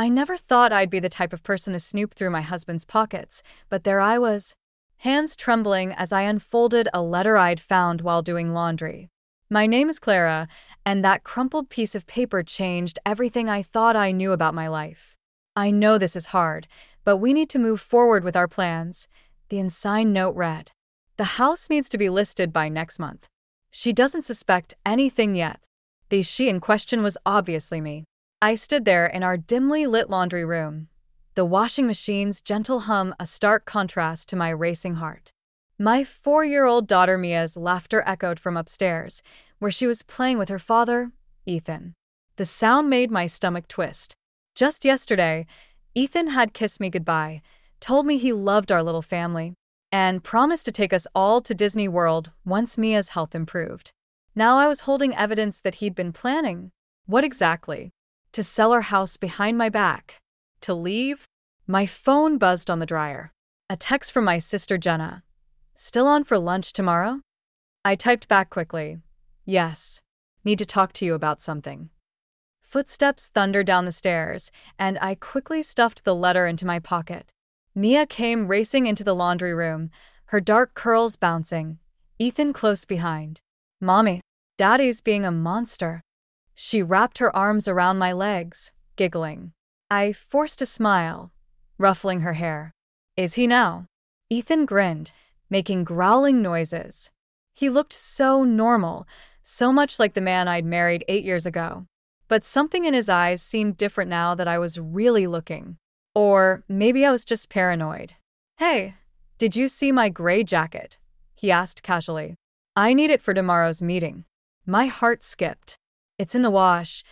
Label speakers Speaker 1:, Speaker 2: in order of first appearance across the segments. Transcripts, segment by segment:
Speaker 1: I never thought I'd be the type of person to snoop through my husband's pockets, but there I was, hands trembling as I unfolded a letter I'd found while doing laundry. My name is Clara, and that crumpled piece of paper changed everything I thought I knew about my life. I know this is hard, but we need to move forward with our plans. The unsigned note read, "The house needs to be listed by next month. She doesn't suspect anything yet." The she in question was obviously me. I stood there in our dimly lit laundry room, the washing machine's gentle hum a stark contrast to my racing heart. My 4-year-old daughter Mia's laughter echoed from upstairs, where she was playing with her father, Ethan. The sound made my stomach twist. Just yesterday, Ethan had kissed me goodbye, told me he loved our little family, and promised to take us all to Disney World once Mia's health improved. Now I was holding evidence that he'd been planning. What exactly? To sell our house behind my back? To leave? My phone buzzed on the dryer. A text from my sister Jenna. "Still on for lunch tomorrow?" I typed back quickly. "Yes. Need to talk to you about something." Footsteps thundered down the stairs, and I quickly stuffed the letter into my pocket. Mia came racing into the laundry room, her dark curls bouncing, Ethan close behind. "Mommy, Daddy's being a monster." She wrapped her arms around my legs, giggling. I forced a smile, ruffling her hair. "Is he now?" Ethan grinned, making growling noises. He looked so normal, so much like the man I'd married 8 years ago. But something in his eyes seemed different now that I was really looking. Or maybe I was just paranoid. "Hey, did you see my gray jacket?" he asked casually. "I need it for tomorrow's meeting." My heart skipped. "It's in the wash."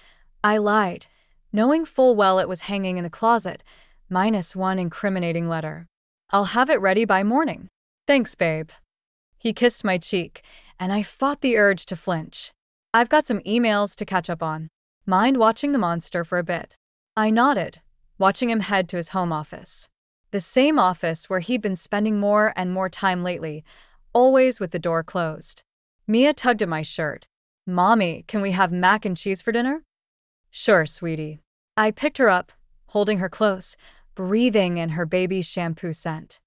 Speaker 1: I lied, knowing full well it was hanging in the closet, minus one incriminating letter. "I'll have it ready by morning." "Thanks, babe." He kissed my cheek, and I fought the urge to flinch. "I've got some emails to catch up on. Mind watching the monster for a bit?" I nodded, watching him head to his home office. The same office where he'd been spending more and more time lately, always with the door closed. Mia tugged at my shirt. "Mommy, can we have mac and cheese for dinner?" "Sure, sweetie." I picked her up, holding her close, breathing in her baby's shampoo scent.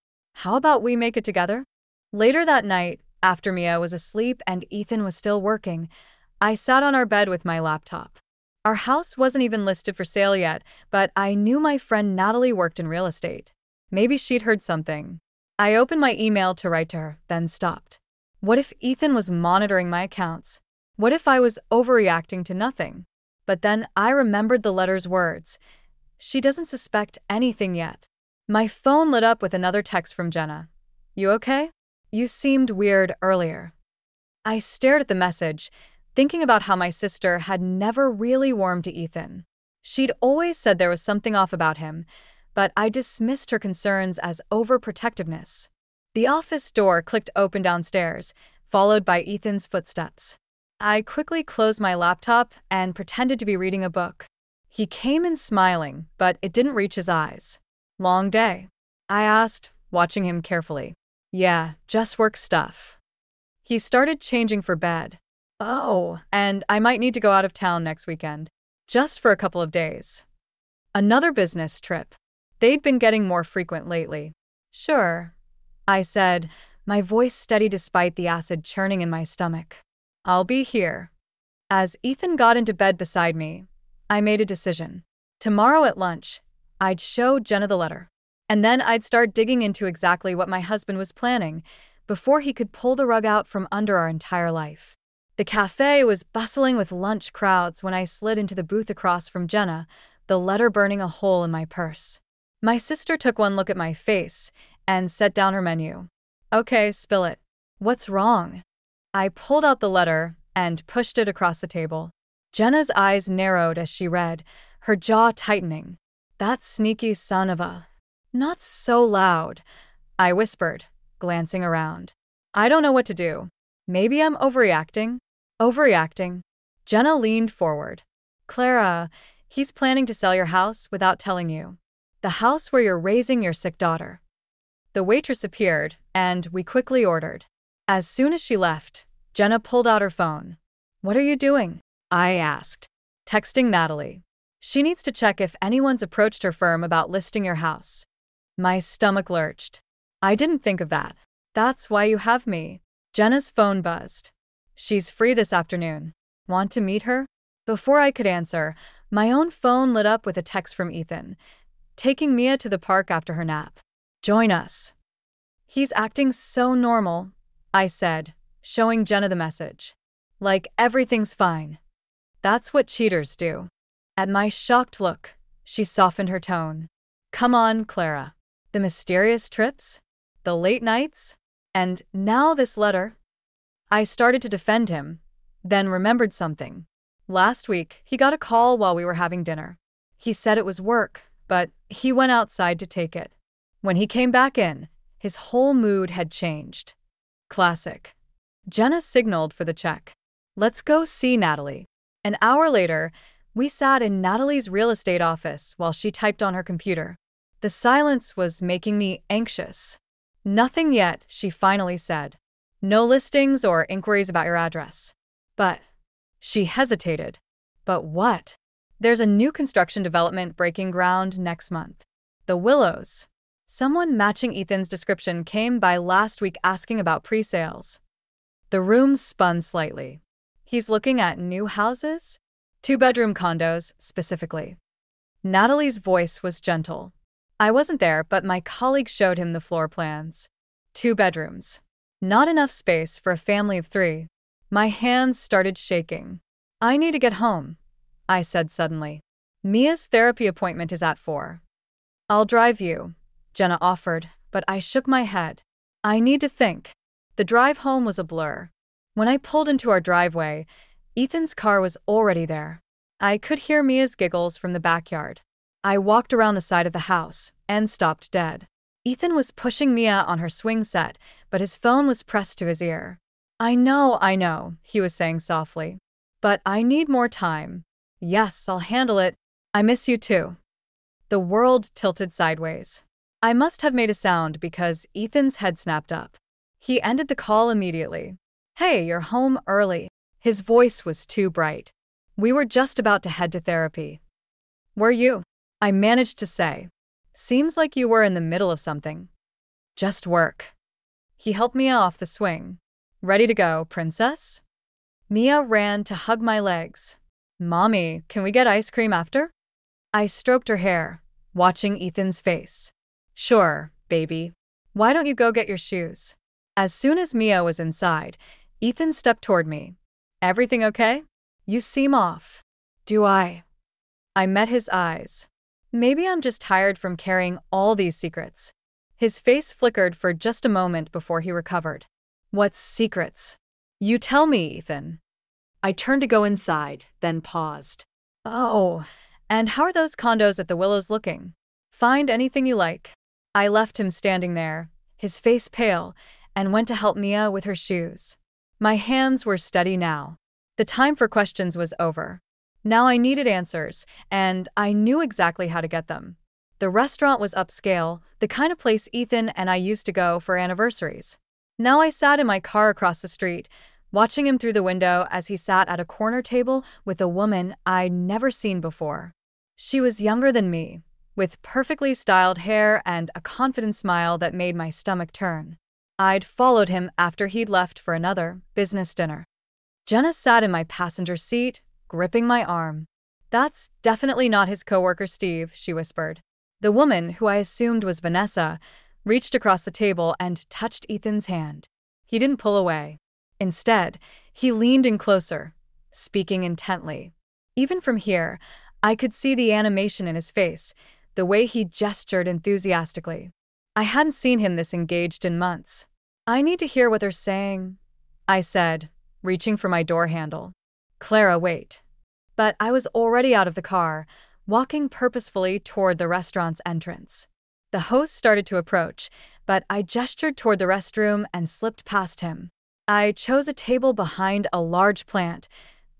Speaker 1: "How about we make it together?" Later that night, after Mia was asleep and Ethan was still working, I sat on our bed with my laptop. Our house wasn't even listed for sale yet, but I knew my friend Natalie worked in real estate. Maybe she'd heard something. I opened my email to write to her, then stopped. What if Ethan was monitoring my accounts? What if I was overreacting to nothing? But then I remembered the letter's words. She doesn't suspect anything yet. My phone lit up with another text from Jenna. "You okay? You seemed weird earlier." I stared at the message, thinking about how my sister had never really warmed to Ethan. She'd always said there was something off about him, but I dismissed her concerns as overprotectiveness. The office door clicked open downstairs, followed by Ethan's footsteps. I quickly closed my laptop and pretended to be reading a book. He came in smiling, but it didn't reach his eyes. "Long day?" I asked, watching him carefully. "Yeah, just work stuff." He started changing for bed. "Oh, and I might need to go out of town next weekend, just for a couple of days." Another business trip. They'd been getting more frequent lately. "Sure," I said, my voice steady despite the acid churning in my stomach. "I'll be here." As Ethan got into bed beside me, I made a decision. Tomorrow at lunch, I'd show Jenna the letter. And then I'd start digging into exactly what my husband was planning before he could pull the rug out from under our entire life. The cafe was bustling with lunch crowds when I slid into the booth across from Jenna, the letter burning a hole in my purse. My sister took one look at my face and set down her menu. "Okay, spill it. What's wrong?" I pulled out the letter and pushed it across the table. Jenna's eyes narrowed as she read, her jaw tightening. "That sneaky son of a..." "Not so loud," I whispered, glancing around. "I don't know what to do. Maybe I'm overreacting." "Overreacting?" Jenna leaned forward. "Clara, he's planning to sell your house without telling you. The house where you're raising your sick daughter." The waitress appeared, and we quickly ordered. As soon as she left, Jenna pulled out her phone. "What are you doing?" I asked. "Texting Natalie." She needs to check if anyone's approached her firm about listing your house. My stomach lurched. I didn't think of that. That's why you have me. Jenna's phone buzzed. She's free this afternoon. Want to meet her? Before I could answer, my own phone lit up with a text from Ethan, taking Mia to the park after her nap. Join us. He's acting so normal, I said, showing Jenna the message. Like everything's fine. That's what cheaters do. At my shocked look, she softened her tone. Come on, Clara. The mysterious trips? The late nights? And now this letter? I started to defend him, then remembered something. Last week, he got a call while we were having dinner. He said it was work, but he went outside to take it. When he came back in, his whole mood had changed. Classic. Jenna signaled for the check. Let's go see Natalie. An hour later, we sat in Natalie's real estate office while she typed on her computer. The silence was making me anxious. Nothing yet, she finally said. No listings or inquiries about your address. But she hesitated. But what? There's a new construction development breaking ground next month. The Willows. Someone matching Ethan's description came by last week asking about pre-sales. The room spun slightly. He's looking at new houses? 2-bedroom condos, specifically. Natalie's voice was gentle. I wasn't there, but my colleague showed him the floor plans. 2 bedrooms. Not enough space for a family of 3. My hands started shaking. I need to get home, I said suddenly. Mia's therapy appointment is at 4. I'll drive you, Jenna offered, but I shook my head. I need to think. The drive home was a blur. When I pulled into our driveway, Ethan's car was already there. I could hear Mia's giggles from the backyard. I walked around the side of the house and stopped dead. Ethan was pushing Mia on her swing set, but his phone was pressed to his ear. I know, he was saying softly. But I need more time. Yes, I'll handle it. I miss you too. The world tilted sideways. I must have made a sound because Ethan's head snapped up. He ended the call immediately. Hey, you're home early. His voice was too bright. We were just about to head to therapy. Were you? I managed to say. Seems like you were in the middle of something. Just work. He helped Mia off the swing. Ready to go, princess? Mia ran to hug my legs. Mommy, can we get ice cream after? I stroked her hair, watching Ethan's face. Sure, baby. Why don't you go get your shoes? As soon as Mia was inside, Ethan stepped toward me. Everything okay? You seem off. Do I? I met his eyes. Maybe I'm just tired from carrying all these secrets. His face flickered for just a moment before he recovered. What secrets? You tell me, Ethan. I turned to go inside, then paused. Oh, and how are those condos at the Willows looking? Find anything you like. I left him standing there, his face pale, and went to help Mia with her shoes. My hands were steady now. The time for questions was over. Now I needed answers, and I knew exactly how to get them. The restaurant was upscale, the kind of place Ethan and I used to go for anniversaries. Now I sat in my car across the street, watching him through the window as he sat at a corner table with a woman I'd never seen before. She was younger than me, with perfectly styled hair and a confident smile that made my stomach turn. I'd followed him after he'd left for another business dinner. Jenna sat in my passenger seat, gripping my arm. That's definitely not his coworker Steve, she whispered. The woman, who I assumed was Vanessa, reached across the table and touched Ethan's hand. He didn't pull away. Instead, he leaned in closer, speaking intently. Even from here, I could see the animation in his face, the way he gestured enthusiastically. I hadn't seen him this engaged in months. I need to hear what they're saying, I said, reaching for my door handle. Clara, wait. But I was already out of the car, walking purposefully toward the restaurant's entrance. The host started to approach, but I gestured toward the restroom and slipped past him. I chose a table behind a large plant,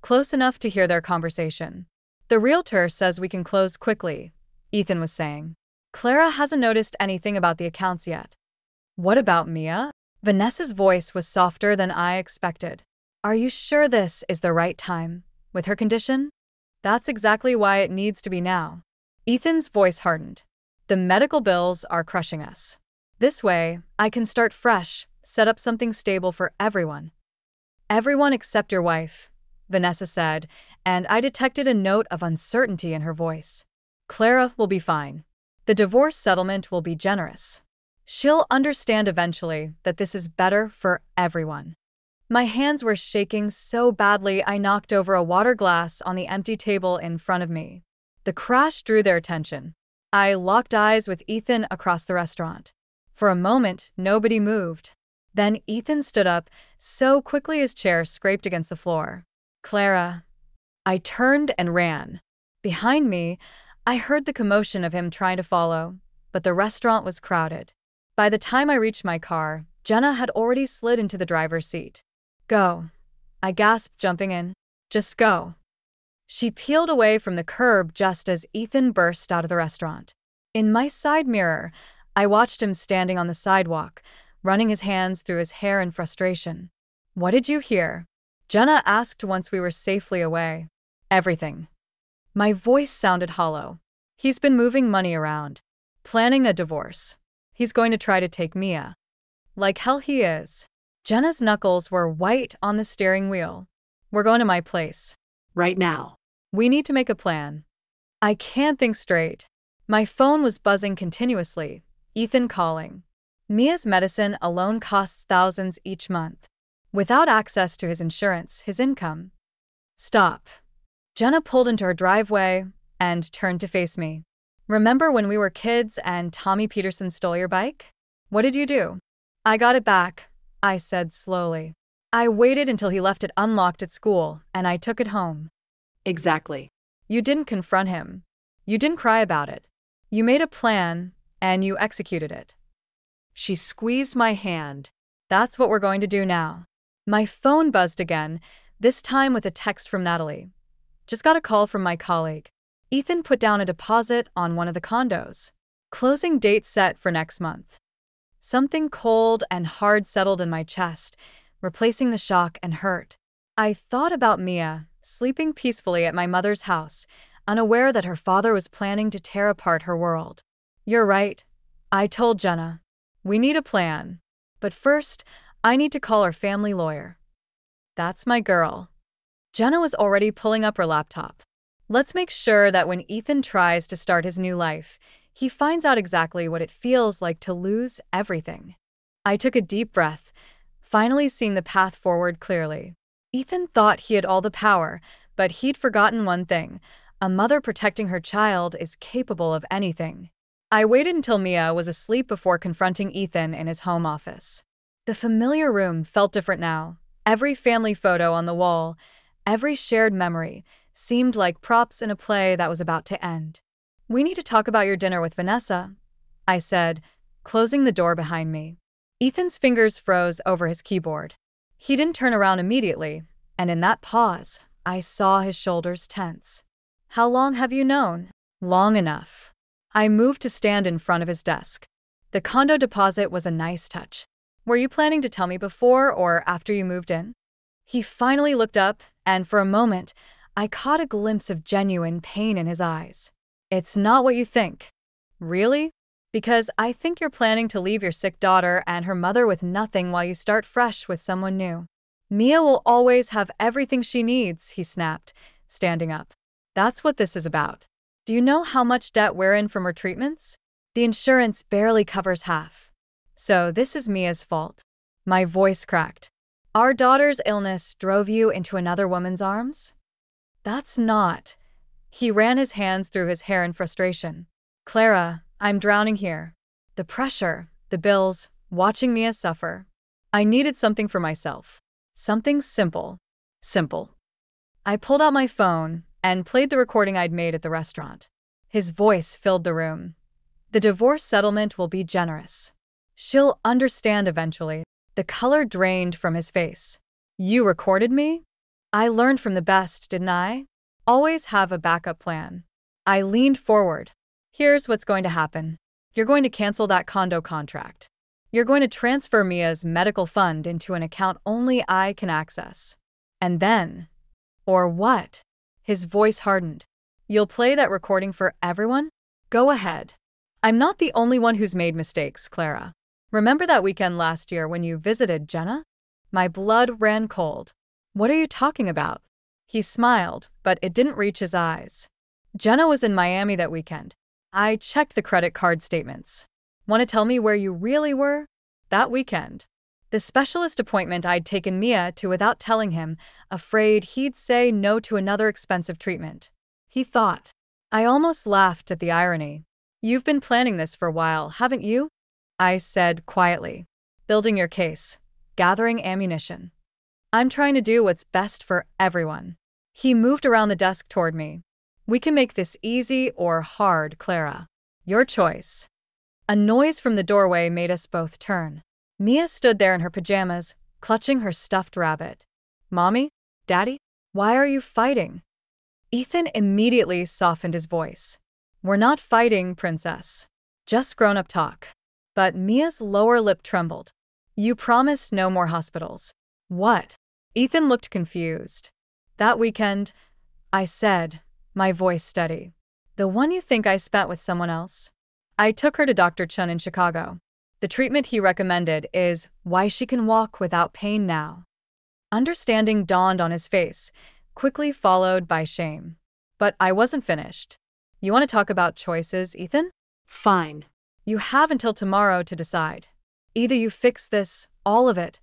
Speaker 1: close enough to hear their conversation. The realtor says we can close quickly, Ethan was saying. Clara hasn't noticed anything about the accounts yet. What about Mia? Vanessa's voice was softer than I expected. Are you sure this is the right time, with her condition? That's exactly why it needs to be now. Ethan's voice hardened. The medical bills are crushing us. This way, I can start fresh, set up something stable for everyone. Everyone except your wife, Vanessa said, and I detected a note of uncertainty in her voice. Clara will be fine. The divorce settlement will be generous. She'll understand eventually that this is better for everyone. My hands were shaking so badly I knocked over a water glass on the empty table in front of me. The crash drew their attention. I locked eyes with Ethan across the restaurant. For a moment, nobody moved. Then Ethan stood up so quickly his chair scraped against the floor. Clara. I turned and ran. Behind me, I heard the commotion of him trying to follow, but the restaurant was crowded. By the time I reached my car, Jenna had already slid into the driver's seat. Go. I gasped, jumping in. Just go. She peeled away from the curb just as Ethan burst out of the restaurant. In my side mirror, I watched him standing on the sidewalk, running his hands through his hair in frustration. What did you hear? Jenna asked once we were safely away. Everything. My voice sounded hollow. He's been moving money around, planning a divorce. He's going to try to take Mia. Like hell he is. Jenna's knuckles were white on the steering wheel. We're going to my place.
Speaker 2: Right now.
Speaker 1: We need to make a plan. I can't think straight. My phone was buzzing continuously. Ethan calling. Mia's medicine alone costs thousands each month. Without access to his insurance, his income. Stop. Jenna pulled into her driveway and turned to face me. Remember when we were kids and Tommy Peterson stole your bike? What did you do? I got it back, I said slowly. I waited until he left it unlocked at school, and I took it home.
Speaker 2: Exactly.
Speaker 1: You didn't confront him. You didn't cry about it. You made a plan, and you executed it.
Speaker 2: She squeezed my hand.
Speaker 1: That's what we're going to do now. My phone buzzed again, this time with a text from Natalie. Just got a call from my colleague. Ethan put down a deposit on one of the condos. Closing date set for next month. Something cold and hard settled in my chest, replacing the shock and hurt. I thought about Mia, sleeping peacefully at my mother's house, unaware that her father was planning to tear apart her world. You're right, I told Jenna. We need a plan. But first, I need to call our family lawyer. That's my girl. Jenna was already pulling up her laptop. Let's make sure that when Ethan tries to start his new life, he finds out exactly what it feels like to lose everything. I took a deep breath, finally seeing the path forward clearly. Ethan thought he had all the power, but he'd forgotten one thing. A mother protecting her child is capable of anything. I waited until Mia was asleep before confronting Ethan in his home office. The familiar room felt different now. Every family photo on the wall, every shared memory, seemed like props in a play that was about to end. We need to talk about your dinner with Vanessa, I said, closing the door behind me. Ethan's fingers froze over his keyboard. He didn't turn around immediately, and in that pause, I saw his shoulders tense. How long have you known? Long enough. I moved to stand in front of his desk. The condo deposit was a nice touch. Were you planning to tell me before or after you moved in? He finally looked up, and for a moment, I caught a glimpse of genuine pain in his eyes. It's not what you think. Really? Because I think you're planning to leave your sick daughter and her mother with nothing while you start fresh with someone new. Mia will always have everything she needs, he snapped, standing up. That's what this is about. Do you know how much debt we're in from her treatments? The insurance barely covers half. So this is Mia's fault. My voice cracked. Our daughter's illness drove you into another woman's arms? That's not. He ran his hands through his hair in frustration. Clara, I'm drowning here. The pressure, the bills, watching Mia suffer. I needed something for myself. Something simple. Simple. I pulled out my phone and played the recording I'd made at the restaurant. His voice filled the room. The divorce settlement will be generous. She'll understand eventually. The color drained from his face. You recorded me? I learned from the best, didn't I? Always have a backup plan. I leaned forward. Here's what's going to happen. You're going to cancel that condo contract. You're going to transfer Mia's medical fund into an account only I can access. And then, or what? His voice hardened. You'll play that recording for everyone? Go ahead. I'm not the only one who's made mistakes, Clara. Remember that weekend last year when you visited Jenna? My blood ran cold. What are you talking about? He smiled, but it didn't reach his eyes. Jenna was in Miami that weekend. I checked the credit card statements. Want to tell me where you really were? That weekend. The specialist appointment I'd taken Mia to without telling him, afraid he'd say no to another expensive treatment. He thought. I almost laughed at the irony. You've been planning this for a while, haven't you? I said quietly. Building your case. Gathering ammunition. I'm trying to do what's best for everyone. He moved around the desk toward me. We can make this easy or hard, Clara. Your choice. A noise from the doorway made us both turn. Mia stood there in her pajamas, clutching her stuffed rabbit. Mommy? Daddy? Why are you fighting? Ethan immediately softened his voice. We're not fighting, princess. Just grown-up talk. But Mia's lower lip trembled. You promised no more hospitals. What? Ethan looked confused. That weekend, I said, my voice steady. The one you think I spent with someone else? I took her to Dr. Chun in Chicago. The treatment he recommended is why she can walk without pain now. Understanding dawned on his face, quickly followed by shame. But I wasn't finished. You want to talk about choices, Ethan?
Speaker 2: Fine.
Speaker 1: You have until tomorrow to decide. Either you fix this, all of it,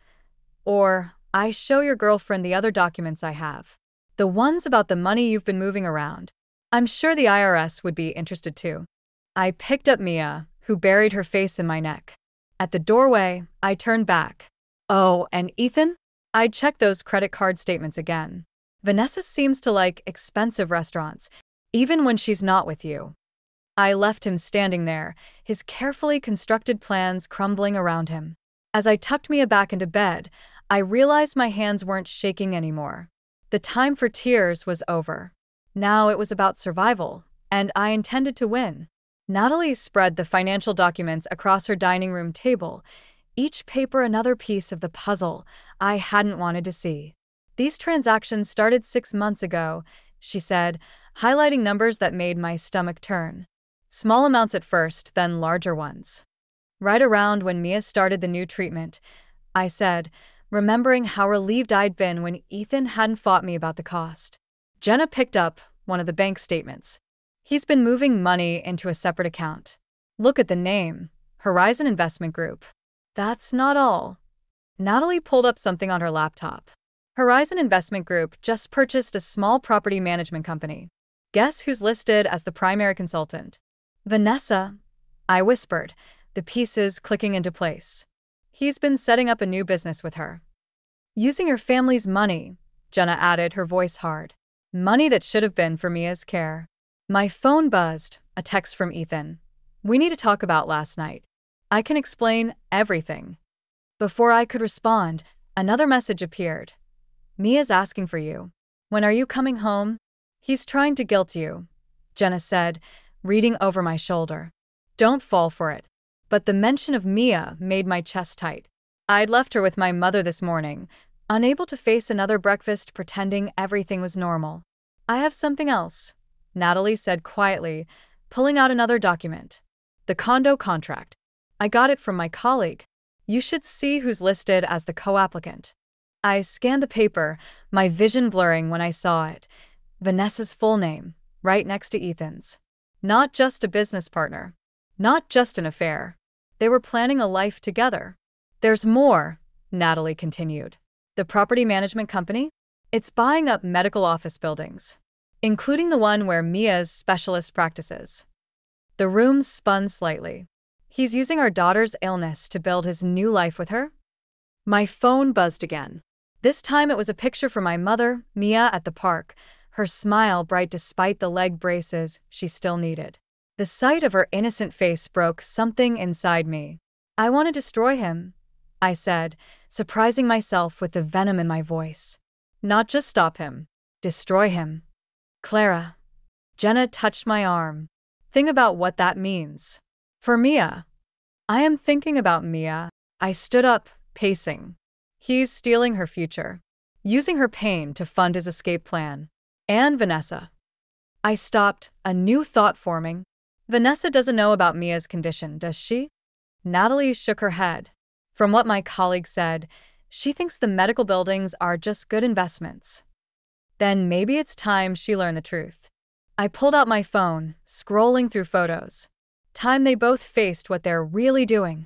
Speaker 1: or I show your girlfriend the other documents I have. The ones about the money you've been moving around. I'm sure the IRS would be interested too. I picked up Mia, who buried her face in my neck. At the doorway, I turned back. Oh, and Ethan? I'd check those credit card statements again. Vanessa seems to like expensive restaurants, even when she's not with you. I left him standing there, his carefully constructed plans crumbling around him. As I tucked Mia back into bed, I realized my hands weren't shaking anymore. The time for tears was over. Now it was about survival, and I intended to win. Natalie spread the financial documents across her dining room table, each paper another piece of the puzzle I hadn't wanted to see. These transactions started 6 months ago, she said, highlighting numbers that made my stomach turn. Small amounts at first, then larger ones. Right around when Mia started the new treatment, I said, remembering how relieved I'd been when Ethan hadn't fought me about the cost. Jenna picked up one of the bank statements. He's been moving money into a separate account. Look at the name, Horizon Investment Group. That's not all. Natalie pulled up something on her laptop. Horizon Investment Group just purchased a small property management company. Guess who's listed as the primary consultant? Vanessa, I whispered, the pieces clicking into place. He's been setting up a new business with her. Using her family's money, Jenna added, her voice hard. Money that should have been for Mia's care. My phone buzzed, a text from Ethan. We need to talk about last night. I can explain everything. Before I could respond, another message appeared. Mia's asking for you. When are you coming home? He's trying to guilt you, Jenna said, reading over my shoulder. Don't fall for it. But the mention of Mia made my chest tight. I'd left her with my mother this morning, unable to face another breakfast pretending everything was normal. I have something else, Natalie said quietly, pulling out another document. The condo contract. I got it from my colleague. You should see who's listed as the co-applicant. I scanned the paper, my vision blurring when I saw it. Vanessa's full name, right next to Ethan's. Not just a business partner. Not just an affair. They were planning a life together. There's more, Natalie continued. The property management company? It's buying up medical office buildings, including the one where Mia's specialist practices. The room spun slightly. He's using our daughter's illness to build his new life with her? My phone buzzed again. This time it was a picture from my mother, Mia, at the park, her smile bright despite the leg braces she still needed. The sight of her innocent face broke something inside me. I want to destroy him, I said, surprising myself with the venom in my voice. Not just stop him. Destroy him. Clara. Jenna touched my arm. Think about what that means. For Mia. I am thinking about Mia. I stood up, pacing. He's stealing her future. Using her pain to fund his escape plan. And Vanessa. I stopped, a new thought forming. Vanessa doesn't know about Mia's condition, does she? Natalie shook her head. From what my colleague said, she thinks the medical buildings are just good investments. Then maybe it's time she learned the truth. I pulled out my phone, scrolling through photos. Time they both faced what they're really doing.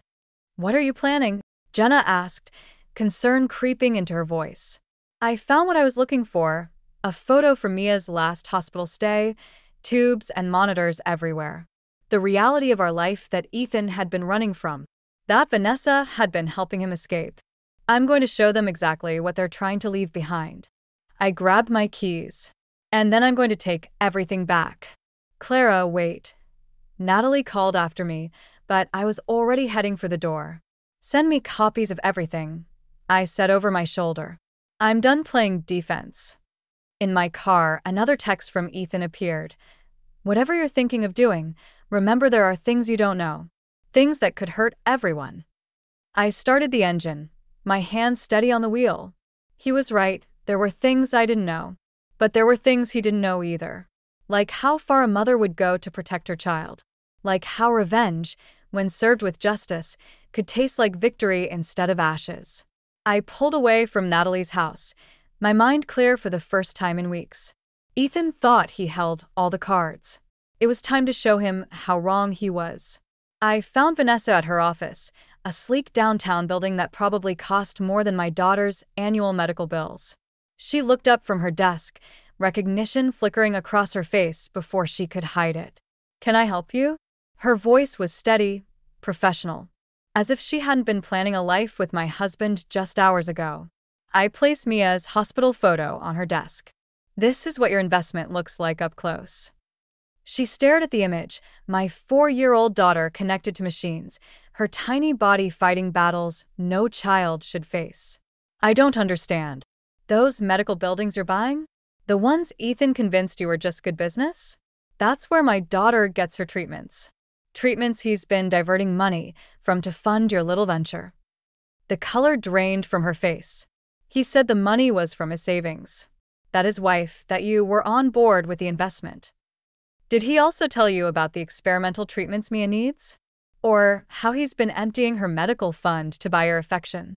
Speaker 1: What are you planning? Jenna asked, concern creeping into her voice. I found what I was looking for, a photo from Mia's last hospital stay, tubes and monitors everywhere. The reality of our life that Ethan had been running from, that Vanessa had been helping him escape. I'm going to show them exactly what they're trying to leave behind. I grabbed my keys. And then I'm going to take everything back. Clara, wait. Natalie called after me, but I was already heading for the door. Send me copies of everything, I said over my shoulder. I'm done playing defense. In my car, another text from Ethan appeared. Whatever you're thinking of doing, remember there are things you don't know. Things that could hurt everyone. I started the engine, my hands steady on the wheel. He was right, there were things I didn't know. But there were things he didn't know either. Like how far a mother would go to protect her child. Like how revenge, when served with justice, could taste like victory instead of ashes. I pulled away from Natalie's house, my mind clear for the first time in weeks. Ethan thought he held all the cards. It was time to show him how wrong he was. I found Vanessa at her office, a sleek downtown building that probably cost more than my daughter's annual medical bills. She looked up from her desk, recognition flickering across her face before she could hide it. Can I help you? Her voice was steady, professional, as if she hadn't been planning a life with my husband just hours ago. I placed Mia's hospital photo on her desk. This is what your investment looks like up close. She stared at the image, my 4-year-old daughter connected to machines, her tiny body fighting battles no child should face. I don't understand. Those medical buildings you're buying? The ones Ethan convinced you were just good business? That's where my daughter gets her treatments. Treatments he's been diverting money from to fund your little venture. The color drained from her face. He said the money was from his savings. That his wife, that you were on board with the investment. Did he also tell you about the experimental treatments Mia needs? Or how he's been emptying her medical fund to buy her affection?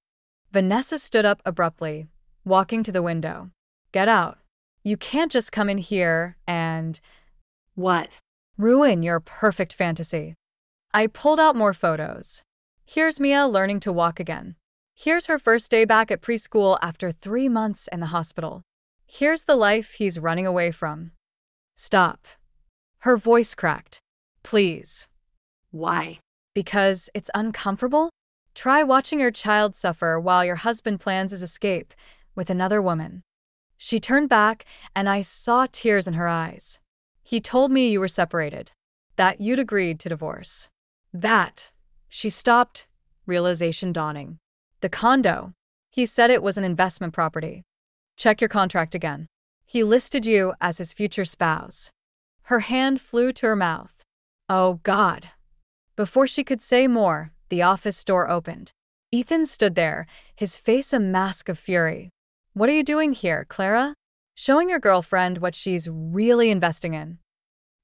Speaker 1: Vanessa stood up abruptly, walking to the window. Get out. You can't just come in here and…
Speaker 2: What?
Speaker 1: Ruin your perfect fantasy. I pulled out more photos. Here's Mia learning to walk again. Here's her first day back at preschool after 3 months in the hospital. Here's the life he's running away from. Stop. Her voice cracked. Please.
Speaker 2: Why?
Speaker 1: Because it's uncomfortable? Try watching your child suffer while your husband plans his escape with another woman. She turned back, and I saw tears in her eyes. He told me you were separated, that you'd agreed to divorce. That. She stopped, realization dawning. The condo. He said it was an investment property. Check your contract again. He listed you as his future spouse. Her hand flew to her mouth. Oh, God. Before she could say more, the office door opened. Ethan stood there, his face a mask of fury. What are you doing here, Clara? Showing your girlfriend what she's really investing in.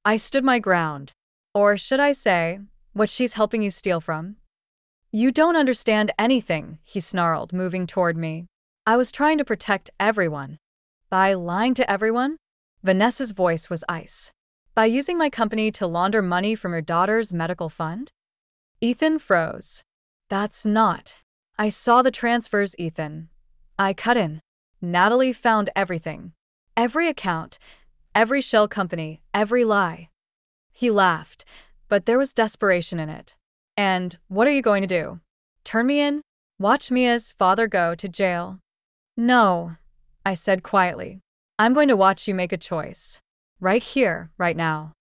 Speaker 1: I stood my ground. Or should I say, what she's helping you steal from? You don't understand anything, he snarled, moving toward me. I was trying to protect everyone. By lying to everyone? Vanessa's voice was ice. By using my company to launder money from your daughter's medical fund? Ethan froze. That's not. I saw the transfers, Ethan. I cut in. Natalie found everything. Every account, every shell company, every lie. He laughed, but there was desperation in it. And what are you going to do? Turn me in? Watch Mia's father go to jail? No, I said quietly. I'm going to watch you make a choice. Right here, right now.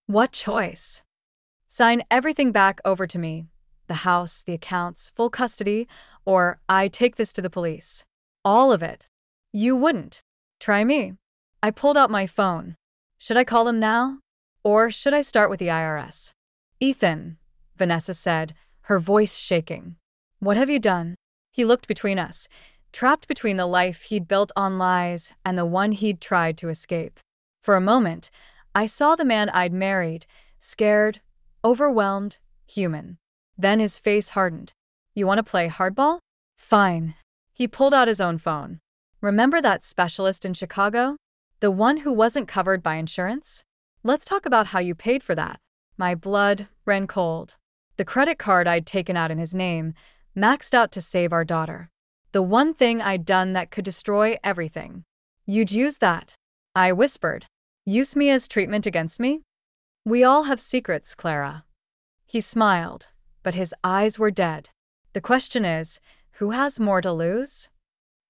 Speaker 1: What choice? Sign everything back over to me. The house, the accounts, full custody, or I take this to the police. All of it. You wouldn't. Try me. I pulled out my phone. Should I call them now? Or should I start with the IRS? Ethan, Vanessa said, her voice shaking. What have you done? He looked between us, trapped between the life he'd built on lies and the one he'd tried to escape. For a moment, I saw the man I'd married, scared, overwhelmed, human. Then his face hardened. You want to play hardball? Fine. He pulled out his own phone. Remember that specialist in Chicago? The one who wasn't covered by insurance? Let's talk about how you paid for that. My blood ran cold. The credit card I'd taken out in his name, maxed out to save our daughter. The one thing I'd done that could destroy everything. You'd use that. I whispered. Use me as treatment against me? We all have secrets, Clara. He smiled, but his eyes were dead. The question is, who has more to lose?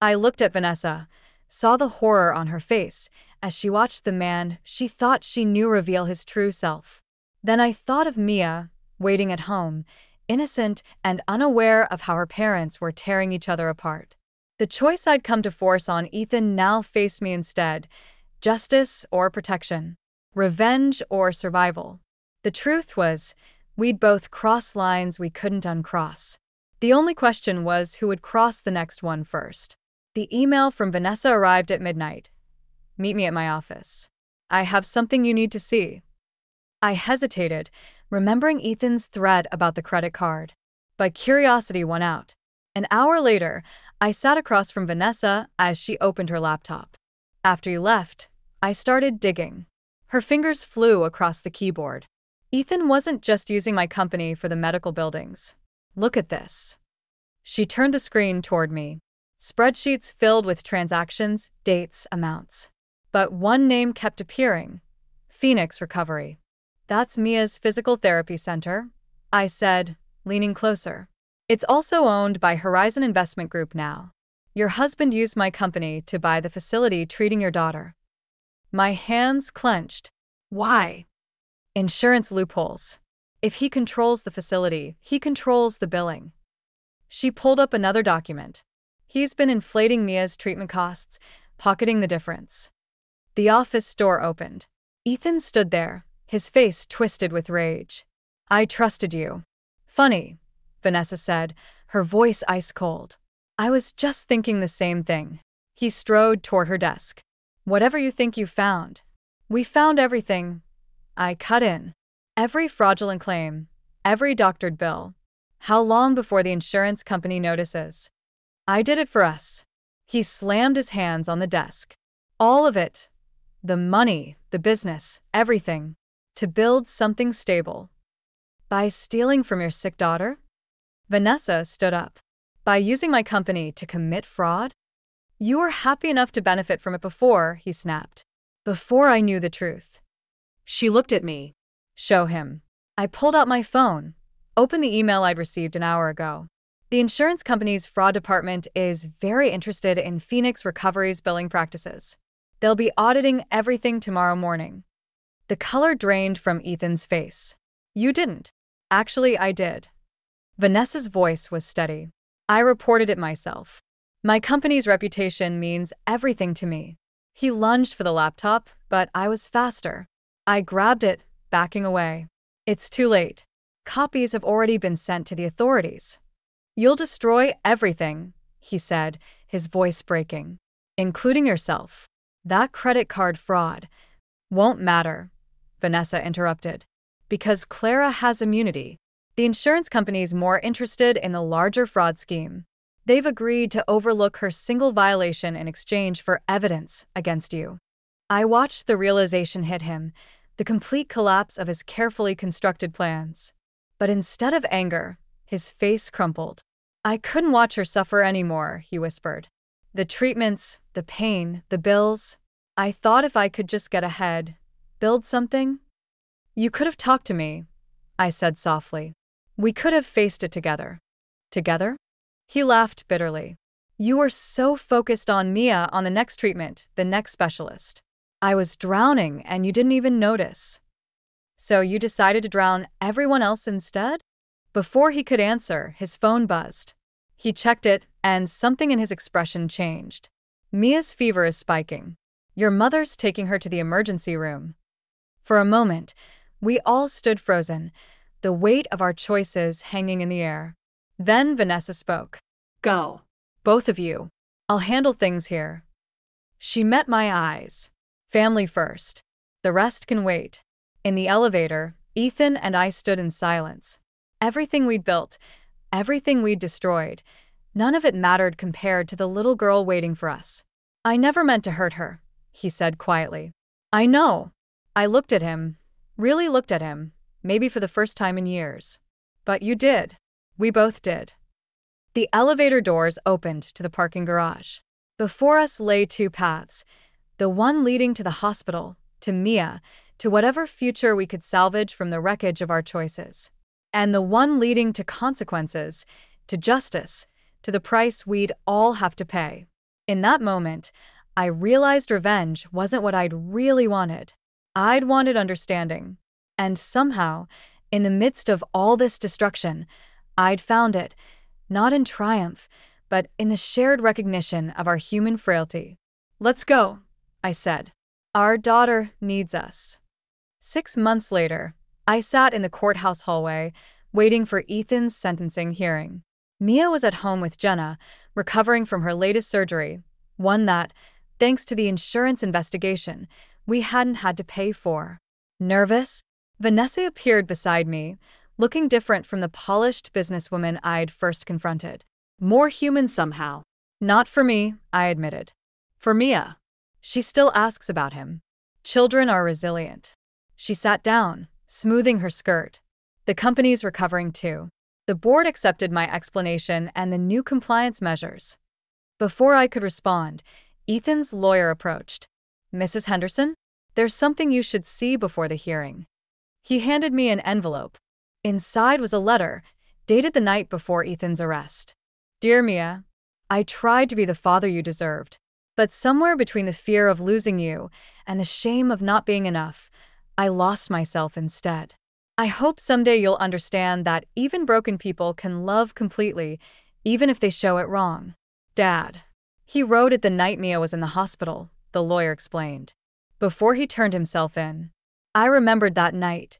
Speaker 1: I looked at Vanessa, saw the horror on her face as she watched the man she thought she knew reveal his true self. Then I thought of Mia, waiting at home, innocent and unaware of how her parents were tearing each other apart. The choice I'd come to force on Ethan now faced me instead: justice or protection, revenge or survival. The truth was, we'd both crossed lines we couldn't uncross. The only question was who would cross the next one first. The email from Vanessa arrived at midnight. Meet me at my office. I have something you need to see. I hesitated, remembering Ethan's threat about the credit card. But curiosity won out. An hour later, I sat across from Vanessa as she opened her laptop. After you left, I started digging. Her fingers flew across the keyboard. Ethan wasn't just using my company for the medical buildings. Look at this. She turned the screen toward me. Spreadsheets filled with transactions, dates, amounts. But one name kept appearing: Phoenix Recovery. That's Mia's physical therapy center, I said, leaning closer. It's also owned by Horizon Investment Group now. Your husband used my company to buy the facility treating your daughter. My hands clenched.
Speaker 2: Why?
Speaker 1: Insurance loopholes. If he controls the facility, he controls the billing. She pulled up another document. He's been inflating Mia's treatment costs, pocketing the difference. The office door opened. Ethan stood there, his face twisted with rage. I trusted you. Funny, Vanessa said, her voice ice cold. I was just thinking the same thing. He strode toward her desk. Whatever you think you found. We found everything. I cut in. Every fraudulent claim, every doctored bill. How long before the insurance company notices? I did it for us. He slammed his hands on the desk. All of it. The money, the business, everything. To build something stable. By stealing from your sick daughter? Vanessa stood up. By using my company to commit fraud? You were happy enough to benefit from it before, he snapped. Before I knew the truth.
Speaker 2: She looked at me.
Speaker 1: Show him. I pulled out my phone, opened the email I'd received an hour ago. The insurance company's fraud department is very interested in Phoenix Recovery's billing practices. They'll be auditing everything tomorrow morning. The color drained from Ethan's face. You didn't. Actually, I did. Vanessa's voice was steady. I reported it myself. My company's reputation means everything to me. He lunged for the laptop, but I was faster. I grabbed it, backing away. It's too late. Copies have already been sent to the authorities. You'll destroy everything, he said, his voice breaking. Including yourself. That credit card fraud won't matter, Vanessa interrupted. Because Clara has immunity. The insurance company's more interested in the larger fraud scheme. They've agreed to overlook her single violation in exchange for evidence against you. I watched the realization hit him, the complete collapse of his carefully constructed plans. But instead of anger, his face crumpled. I couldn't watch her suffer anymore, he whispered. The treatments, the pain, the bills. I thought if I could just get ahead, build something. You could have talked to me, I said softly. We could have faced it together. Together? He laughed bitterly. You were so focused on Mia, on the next treatment, the next specialist. I was drowning and you didn't even notice. So you decided to drown everyone else instead? Before he could answer, his phone buzzed. He checked it, and something in his expression changed. Mia's fever is spiking. Your mother's taking her to the emergency room. For a moment, we all stood frozen, the weight of our choices hanging in the air. Then Vanessa spoke.
Speaker 2: Go.
Speaker 1: Both of you. I'll handle things here. She met my eyes. Family first. The rest can wait. In the elevator, Ethan and I stood in silence. Everything we'd built, everything we'd destroyed, none of it mattered compared to the little girl waiting for us. I never meant to hurt her, he said quietly. I know. I looked at him, really looked at him, maybe for the first time in years. But you did. We both did. The elevator doors opened to the parking garage. Before us lay two paths, the one leading to the hospital, to Mia, to whatever future we could salvage from the wreckage of our choices, and the one leading to consequences, to justice, to the price we'd all have to pay. In that moment, I realized revenge wasn't what I'd really wanted. I'd wanted understanding. And somehow, in the midst of all this destruction, I'd found it, not in triumph, but in the shared recognition of our human frailty. Let's go, I said. Our daughter needs us. 6 months later, I sat in the courthouse hallway, waiting for Ethan's sentencing hearing. Mia was at home with Jenna, recovering from her latest surgery, one that, thanks to the insurance investigation, we hadn't had to pay for. Nervous, Vanessa appeared beside me, looking different from the polished businesswoman I'd first confronted.
Speaker 2: More human somehow.
Speaker 1: Not for me, I admitted. For Mia. She still asks about him. Children are resilient. She sat down, smoothing her skirt. The company's recovering too. The board accepted my explanation and the new compliance measures. Before I could respond, Ethan's lawyer approached. Mrs. Henderson, there's something you should see before the hearing. He handed me an envelope. Inside was a letter, dated the night before Ethan's arrest. Dear Mia, I tried to be the father you deserved, but somewhere between the fear of losing you and the shame of not being enough, I lost myself instead. I hope someday you'll understand that even broken people can love completely, even if they show it wrong. Dad. He wrote it the night Mia was in the hospital, the lawyer explained. Before he turned himself in. I remembered that night.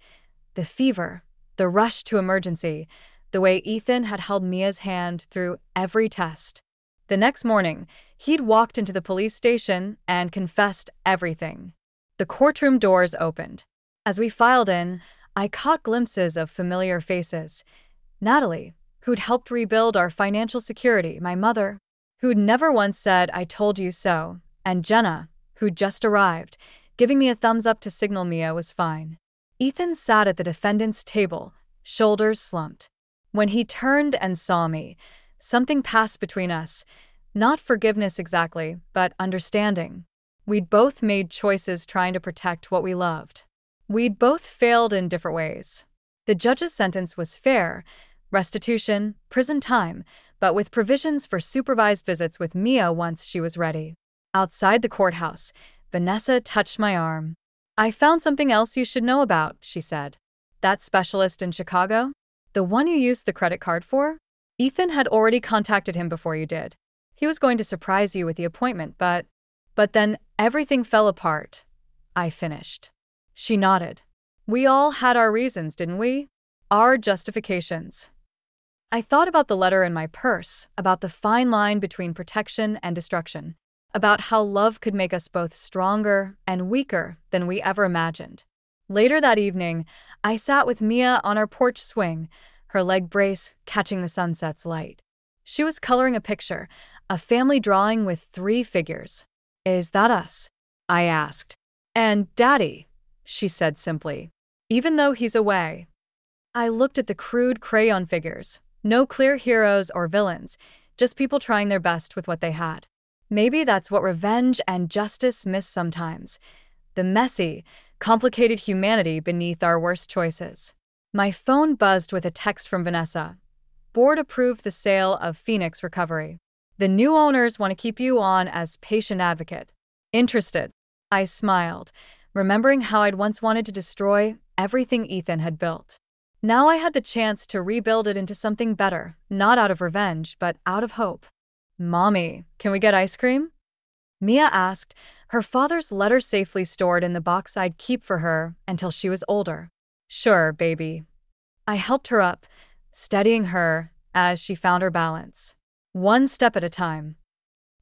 Speaker 1: The fever, the rush to emergency, the way Ethan had held Mia's hand through every test. The next morning, he'd walked into the police station and confessed everything. The courtroom doors opened. As we filed in, I caught glimpses of familiar faces. Natalie, who'd helped rebuild our financial security, my mother, who'd never once said, I told you so, and Jenna, who'd just arrived, giving me a thumbs up to signal Mia was fine. Ethan sat at the defendant's table, shoulders slumped. When he turned and saw me, something passed between us. Not forgiveness exactly, but understanding. We'd both made choices trying to protect what we loved. We'd both failed in different ways. The judge's sentence was fair, restitution, prison time, but with provisions for supervised visits with Mia once she was ready. Outside the courthouse, Vanessa touched my arm. I found something else you should know about, she said. That specialist in Chicago? The one you used the credit card for? Ethan had already contacted him before you did. He was going to surprise you with the appointment, but then everything fell apart. I finished. She nodded. We all had our reasons, didn't we? Our justifications. I thought about the letter in my purse, about the fine line between protection and destruction, about how love could make us both stronger and weaker than we ever imagined. Later that evening, I sat with Mia on our porch swing, her leg brace catching the sunset's light. She was coloring a picture, a family drawing with 3 figures. Is that us? I asked. And Daddy, she said simply, even though he's away. I looked at the crude crayon figures, no clear heroes or villains, just people trying their best with what they had. Maybe that's what revenge and justice miss sometimes. The messy, complicated humanity beneath our worst choices. My phone buzzed with a text from Vanessa. Board approved the sale of Phoenix Recovery. The new owners want to keep you on as patient advocate. Interested? I smiled, remembering how I'd once wanted to destroy everything Ethan had built. Now I had the chance to rebuild it into something better, not out of revenge, but out of hope. Mommy, can we get ice cream? Mia asked, her father's letter safely stored in the box I'd keep for her until she was older. Sure, baby. I helped her up, steadying her as she found her balance. One step at a time.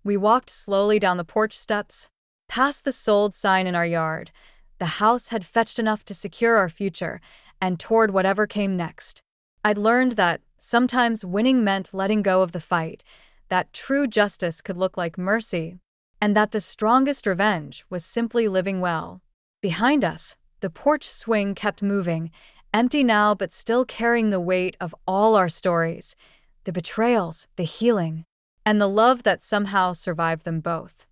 Speaker 1: We walked slowly down the porch steps, past the sold sign in our yard. The house had fetched enough to secure our future, and toward whatever came next. I'd learned that sometimes winning meant letting go of the fight, that true justice could look like mercy, and that the strongest revenge was simply living well. Behind us, the porch swing kept moving, empty now but still carrying the weight of all our stories, the betrayals, the healing, and the love that somehow survived them both.